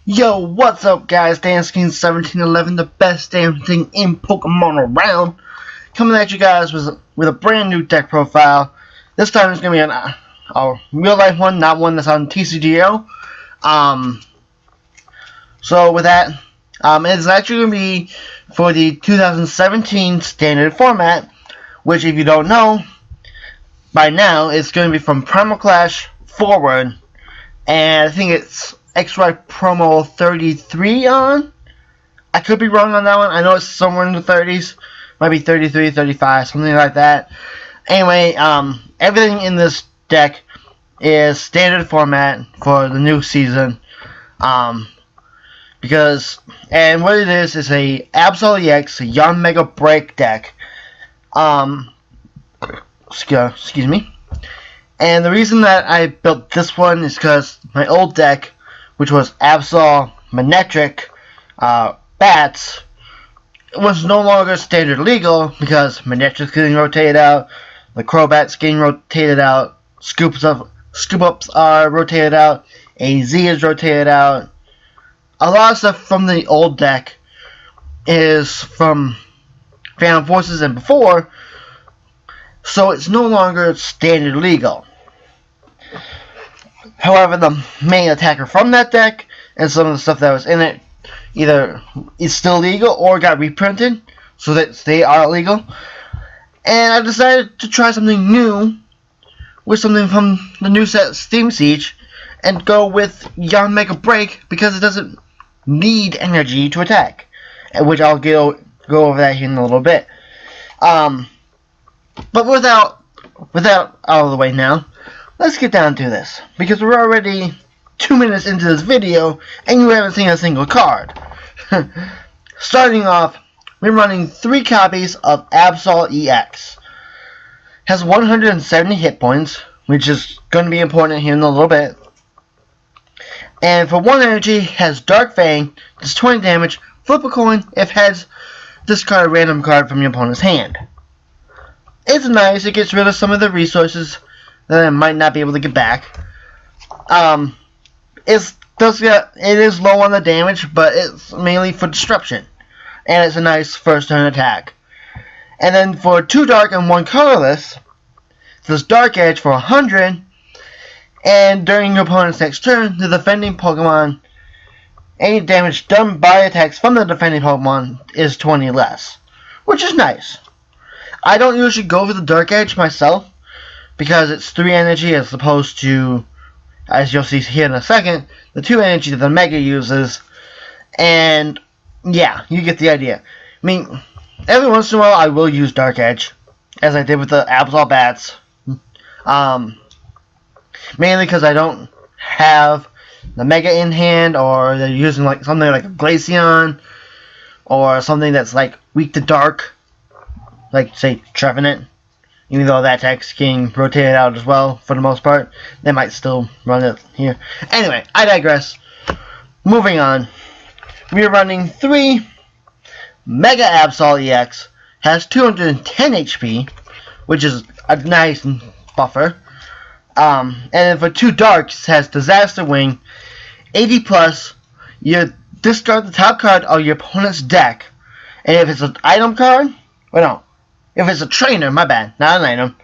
Yo, what's up guys, DansKing1711, the best damn thing in Pokemon around, coming at you guys with a brand new deck profile. This time it's going to be a real life one, not one that's on TCGO. So with that, it's actually going to be for the 2017 standard format, which if you don't know, by now it's going to be from Primal Clash forward, and I think it's XY promo 33 on. I could be wrong on that one. I know it's somewhere in the 30s. Might be 33, 35, something like that. Anyway, everything in this deck is standard format for the new season. Because, and what it is a Absol-EX Yanmega BREAK deck. Excuse me. And the reason that I built this one is because my old deck, which was Absol Manectric Bats, was no longer standard legal because Manectric's getting rotated out, the Crobat's getting rotated out, Scoop Ups are rotated out, AZ is rotated out. A lot of stuff from the old deck is from Phantom Forces and before, so it's no longer standard legal. However, the main attacker from that deck and some of the stuff that was in it either is still legal or got reprinted so that they are legal. And I decided to try something new with something from the new set Steam Siege and go with Yanmega BREAK because it doesn't need energy to attack, which I'll go over that here in a little bit. But without out of the way now, let's get down to this, because we're already 2 minutes into this video and you haven't seen a single card. Starting off, we're running 3 copies of Absol-EX. Has 170 hit points, which is going to be important here in a little bit. And for 1 energy, has Dark Fang, does 20 damage, flip a coin, if heads, discard a random card from your opponent's hand. It's nice, it gets rid of some of the resources that I might not be able to get back. It is low on the damage, but it's mainly for disruption, and it's a nice first turn attack. And then for 2 dark and 1 colorless, this Dark Edge for 100, and during your opponent's next turn, the defending Pokemon, any damage done by attacks from the defending Pokemon is 20 less, which is nice. I don't usually go for the Dark Edge myself, because it's 3 energy as opposed to, as you'll see here in a second, the 2 energy that the Mega uses. And yeah, you get the idea. I mean, every once in a while I will use Dark Edge, as I did with the Absol Bats. Mainly because I don't have the Mega in hand, or they're using like something like a Glaceon, or something that's like weak to dark, like say Trevenant. Even though that tech's getting rotated out as well, for the most part, they might still run it here. Anyway, I digress. Moving on. We are running 3 Mega Absol-EX. Has 210 HP, which is a nice buffer. And then for 2 darks, has Disaster Wing, 80 plus. You discard the top card of your opponent's deck, and if it's an item card, if it's a trainer, my bad, not an item.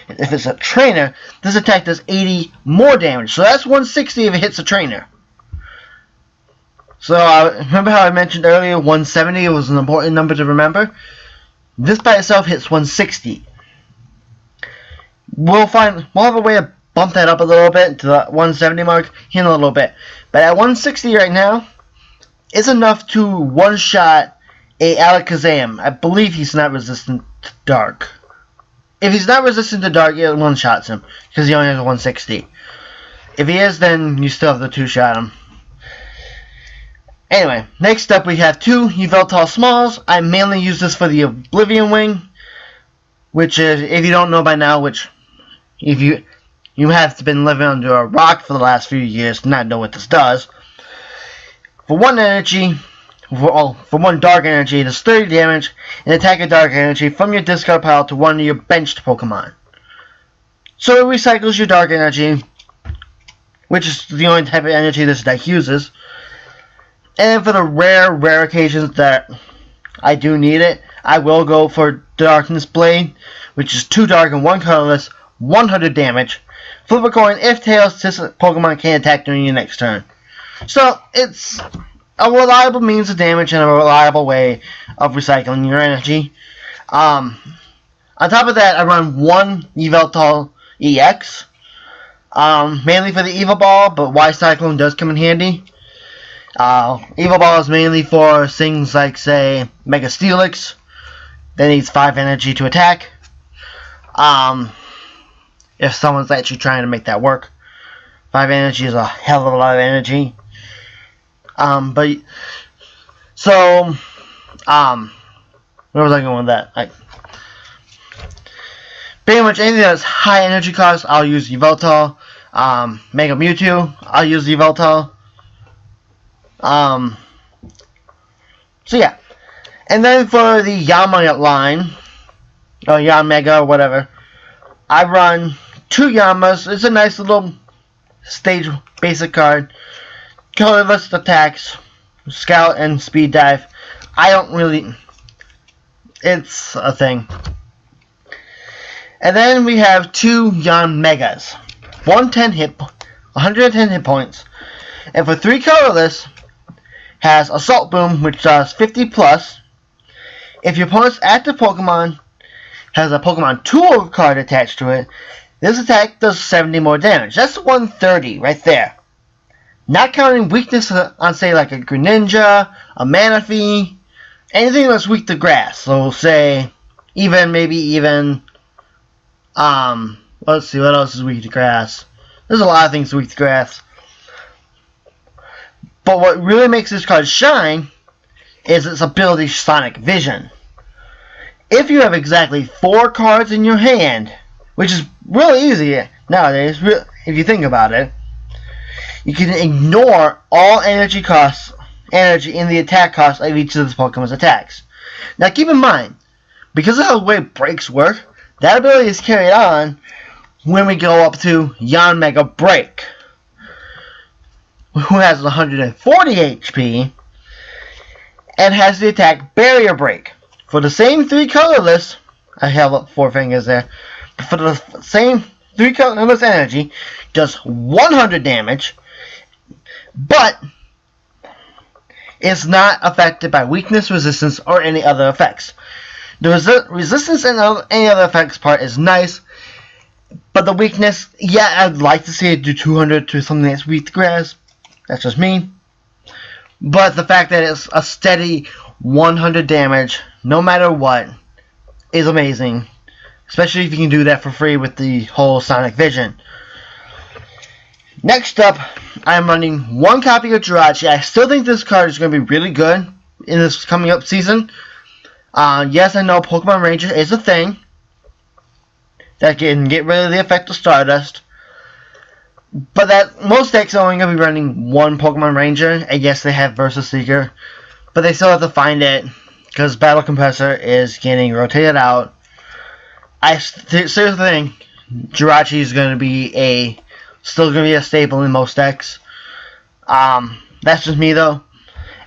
If it's a trainer, this attack does 80 more damage. So that's 160 if it hits a trainer. So remember how I mentioned earlier 170 was an important number to remember? This by itself hits 160. We'll have a way to bump that up a little bit to the 170 mark here in a little bit. But at 160 right now, it's enough to one-shot a Alakazam. I believe he's not resistant to dark. If he's not resistant to dark, it one-shots him, because he only has a 160. If he is, then you still have to 2-shot him. Anyway, next up we have 2 Yveltal Smalls. I mainly use this for the Oblivion Wing, which is, if you don't know by now, which if you have been living under a rock for the last few years to not know what this does. For 1 energy, for 1 dark energy, it does 30 damage and attack a dark energy from your discard pile to one of your benched Pokemon. So it recycles your dark energy, which is the only type of energy this deck uses. And then for the rare occasions that I do need it, I will go for Darkness Blade, which is 2 dark and 1 colorless, 100 damage. Flip a coin if tails, this Pokemon can attack during your next turn. So it's a reliable means of damage and a reliable way of recycling your energy. On top of that, I run 1 Yveltal EX, mainly for the Evil Ball, but Y-Cyclone does come in handy. Evil Ball is mainly for things like, say, Mega Steelix, that needs 5 energy to attack. If someone's actually trying to make that work. 5 energy is a hell of a lot of energy. Where was I going with that? Pretty much anything that's high energy cost, I'll use Yveltal. Mega Mewtwo, I'll use Yveltal. So yeah. And then for the Yanma line, or Yanmega, or whatever, I run 2 Yanmas. It's a nice little stage basic card. Colorless attacks, Scout and Speed Dive. It's a thing. And then we have 2 Yanmegas. 110 hit points. And for 3 colorless, has Assault Boom, which does 50 plus. If your opponent's active Pokemon has a Pokemon Tool card attached to it, this attack does 70 more damage. That's 130 right there. Not counting weakness on, say, like a Greninja, a Manaphy, anything that's weak to grass. So, say, let's see, what else is weak to grass? There's a lot of things weak to grass. But what really makes this card shine is its ability Sonic Vision. If you have exactly 4 cards in your hand, which is really easy nowadays, if you think about it, you can ignore all energy in the attack cost of each of this Pokemon's attacks. Now keep in mind, because of how the way breaks work, that ability is carried on when we go up to Yanmega Break, who has 140 HP and has the attack Barrier Break. For the same 3 colorless, I have 4 fingers there, but for the same 3 colorless energy, does 100 damage, but is not affected by weakness, resistance, or any other effects. The resistance and any other effects part is nice, but the weakness, yeah, I'd like to see it do 200 to something that's weak to grass. That's just me. But the fact that it's a steady 100 damage, no matter what, is amazing. Especially if you can do that for free with the whole Sonic Vision. Next up, I'm running 1 copy of Jirachi. I still think this card is going to be really good in this coming up season. Yes, I know Pokemon Ranger is a thing that can get rid of the effect of Stardust. But that most decks are only going to be running 1 Pokemon Ranger. I guess they have Versus Seeker. But they still have to find it because Battle Compressor is getting rotated out. I seriously think Jirachi is going to be still going to be a staple in most decks. That's just me though.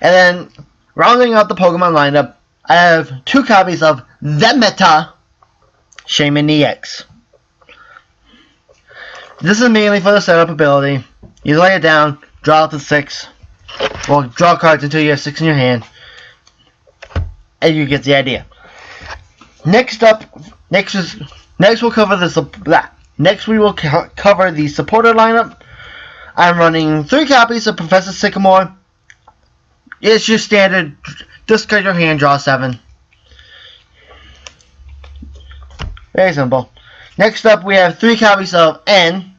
And then rounding out the Pokemon lineup, I have 2 copies of the meta Shaymin-EX. This is mainly for the setup ability. You lay it down, draw up to 6. Well, draw cards until you have 6 in your hand. And you get the idea. Next we'll cover Next we will cover the supporter lineup. I'm running 3 copies of Professor Sycamore. It's your standard discard your hand, draw 7. Very simple. Next up we have 3 copies of N.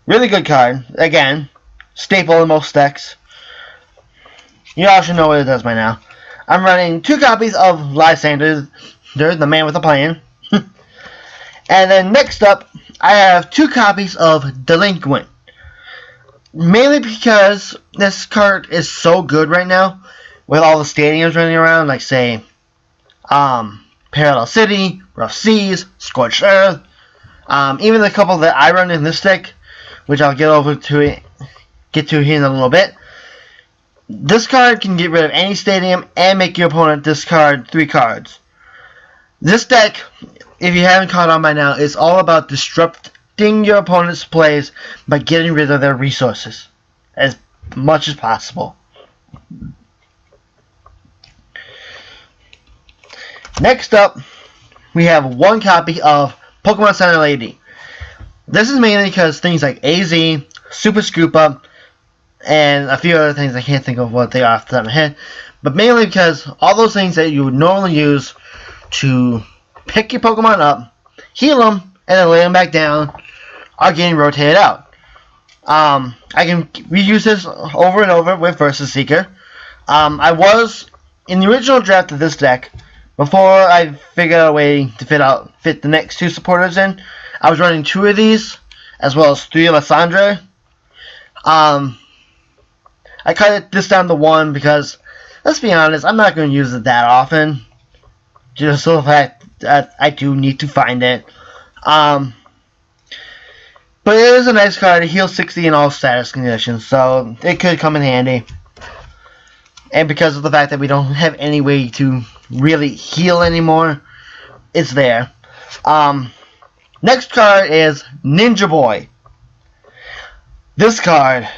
Really good card. Again, staple in most decks. You all should know what it does by now. I'm running 2 copies of Lysandre, the man with a plan. And then next up, I have 2 copies of Delinquent. Mainly because this card is so good right now, with all the stadiums running around, like say, Parallel City, Rough Seas, Scorched Earth, even the couple that I run in this deck, which I'll get to here in a little bit. This card can get rid of any stadium and make your opponent discard 3 cards. This deck, if you haven't caught on by now, is all about disrupting your opponent's plays by getting rid of their resources as much as possible. Next up, we have 1 copy of Pokemon Center Lady. This is mainly because things like AZ, Super Scoop Up, and a few other things I can't think of what they are off the top of my head, but mainly because all those things that you would normally use to pick your Pokemon up, heal them, and then lay them back down are getting rotated out. I can reuse this over and over with Versus Seeker. I was in the original draft of this deck. Before I figured out a way to fit the next 2 supporters in, I was running 2 of these, as well as 3 Lysandre. I cut this down to 1 because, let's be honest, I'm not going to use it that often. Just so the fact that I do need to find it. But it is a nice card. It heals 60 in all status conditions, so it could come in handy. And because of the fact that we don't have any way to really heal anymore, it's there. Next card is Ninja Boy. This card,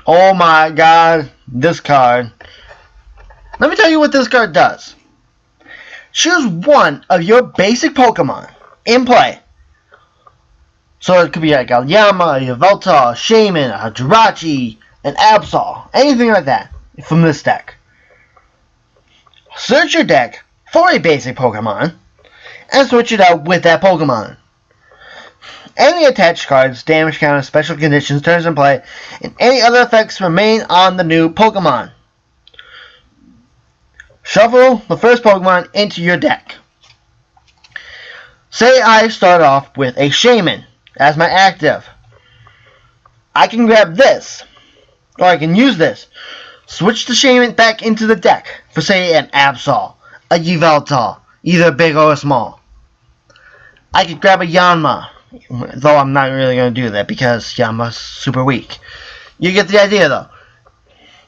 oh my god, this card. Let me tell you what this card does. Choose one of your basic Pokemon in play. So it could be like a Yanma, a Yveltal, a Shaymin, a Jirachi, an Absol, anything like that from this deck. Search your deck for a basic Pokemon and switch it out with that Pokemon. Any attached cards, damage counter, special conditions, turns in play, and any other effects remain on the new Pokemon. Shuffle the first Pokemon into your deck. Say I start off with a Shaymin as my active. I can grab this, or I can use this. Switch the Shaymin back into the deck for, say, an Absol, a Yveltal, either big or small. I could grab a Yanma, though I'm not really going to do that because Yanma's super weak. You get the idea, though.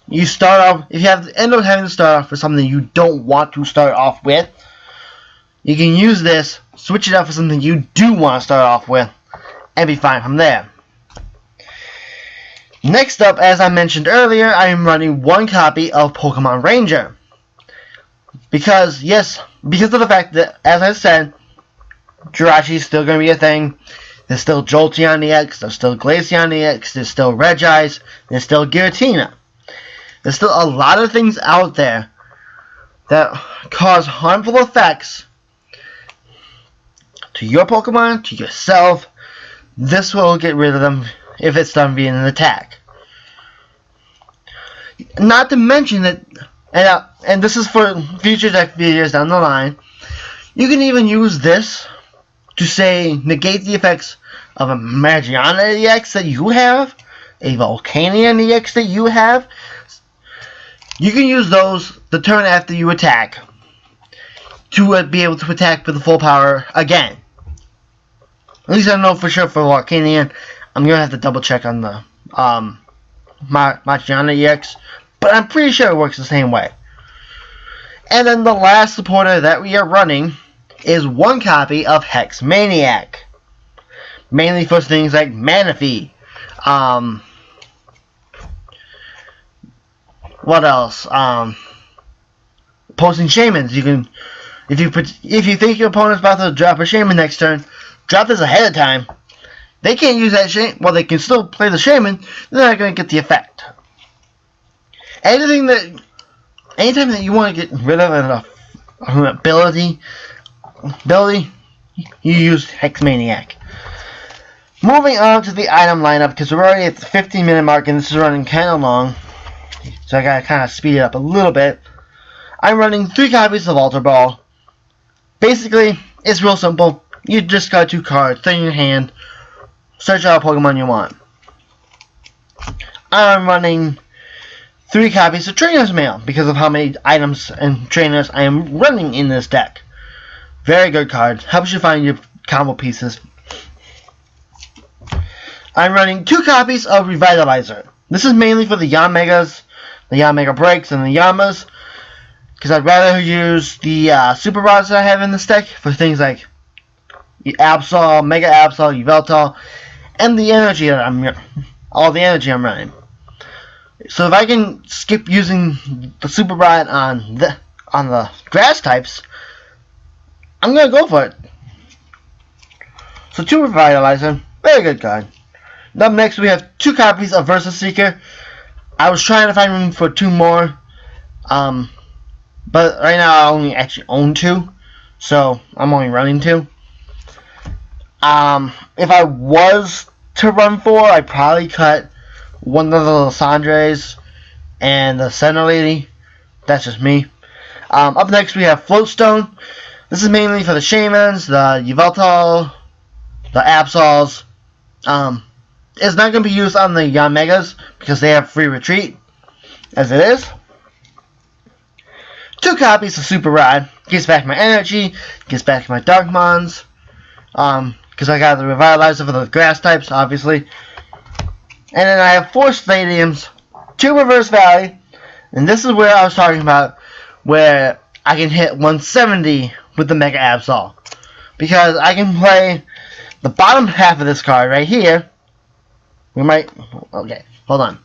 You start off, if you end up having to start off with something you don't want to start off with, you can use this, switch it out for something you do want to start off with, and be fine from there. Next up, as I mentioned earlier, I am running 1 copy of Pokémon Ranger. Because of the fact that, as I said, Jirachi is still going to be a thing. There's still Jolteon-EX, there's still Glaceon-EX, there's still Regice, there's still Giratina. There's still a lot of things out there that cause harmful effects to your Pokemon, to yourself. This will get rid of them if it's done via an attack. Not to mention that, and this is for future deck videos down the line, you can even use this to, say, negate the effects of a Magiana EX that you have, a Volcanion EX that you have. You can use those the turn after you attack to be able to attack with the full power again. At least I know for sure for Volcanion. I'm going to have to double check on the Magiana EX, but I'm pretty sure it works the same way. And then the last supporter that we are running is 1 copy of Hex Maniac. Mainly for things like Manaphy. What else? Posting Shaymins. You can, if you think your opponent's about to drop a Shaymin next turn, drop this ahead of time. They can't use that Shaymin. Well, they can still play the Shaymin. They're not going to get the effect. Anytime that you want to get rid of an ability, you use Hex Maniac. Moving on to the item lineup, because we're already at the 15-minute mark and this is running kind of long, so I gotta kind of speed it up a little bit. I'm running 3 copies of Ultra Ball. Basically, it's real simple. You just got 2 cards, throw in your hand, search out a Pokemon you want. I'm running 3 copies of Trainers Mail because of how many items and trainers I am running in this deck. Very good card. Helps you find your combo pieces. I'm running 2 copies of Revitalizer. This is mainly for the Yanmegas the Yanmega breaks and the Yanmas, because I'd rather use the Super Rods that I have in this deck for things like Absol, Mega Absol, Yveltal, and the energy that all the energy I'm running. So if I can skip using the Super Rod on the grass types, I'm gonna go for it. So 2 Revitalizer, very good card. Up next we have 2 copies of Versus Seeker. I was trying to find room for 2 more, but right now I only actually own 2, so I'm only running 2. If I was to run 4, I'd probably cut one of the Lysandres and the Center Lady. That's just me. Up next we have Float Stone. This is mainly for the Shaymins, the Yveltal, the Absols. It's not going to be used on the Yanmegas because they have free retreat, as it is. 2 copies of Super Rod. Gets back my energy, gets back my Darkmons. Because I got the Revitalizer for the grass types, obviously. And then I have 4 stadiums, 2 Reverse Valley, and this is where I was talking about, where I can hit 170 with the Mega Absol. Because I can play the bottom half of this card right here. Okay, hold on.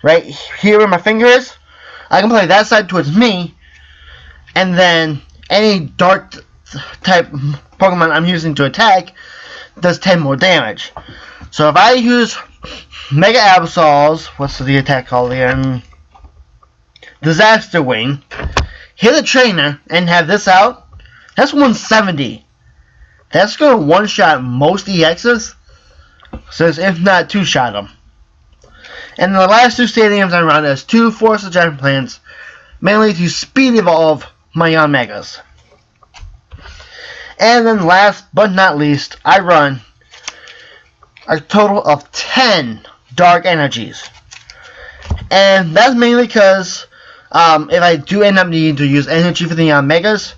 Right here where my finger is, I can play that side towards me, and then any dark type Pokemon I'm using to attack does 10 more damage. So if I use Mega Absols, what's the attack called again? Disaster Wing, hit a trainer and have this out, that's 170. That's going to one-shot most EXs, so if not 2-shot them. And the last 2 stadiums I run as 2 Force of Giant Plants, mainly to speed evolve my Yanmegas. And then last but not least, I run a total of 10 Dark Energies. And that's mainly because if I do end up needing to use energy for the Yanmegas,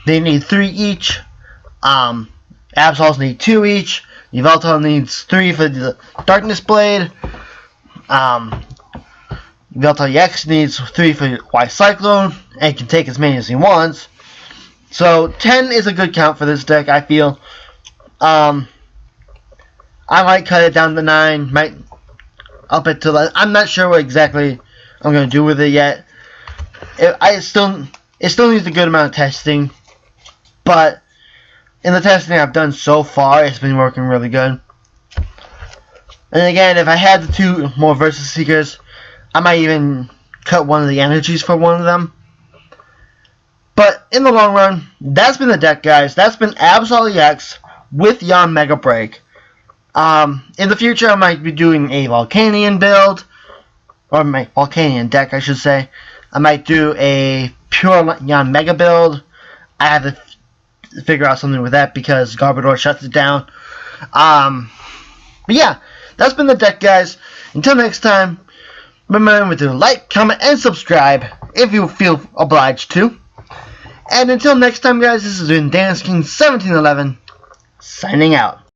they need 3 each. Absols need 2 each. Yveltal needs 3 for the Darkness Blade. Yveltal-EX needs 3 for White Cyclone, and can take as many as he wants. So 10 is a good count for this deck, I feel. I might cut it down to 9, might up it to I'm not sure what exactly I'm going to do with it yet. It still needs a good amount of testing, but in the testing I've done so far, it's been working really good. And again, if I had the 2 more Versus Seekers, I might even cut one of the energies for one of them. But in the long run, that's been the deck, guys. That's been Absol-EX with Yanmega Break. In the future, I might be doing a Volcanion build, or my Volcanion deck, I should say. I might do a pure Yanmega build. I have to figure out something with that because Garbodor shuts it down. But yeah, that's been the deck, guys. Until next time, remember to like, comment, and subscribe if you feel obliged to. And until next time, guys, this has been Dance King 1711, signing out.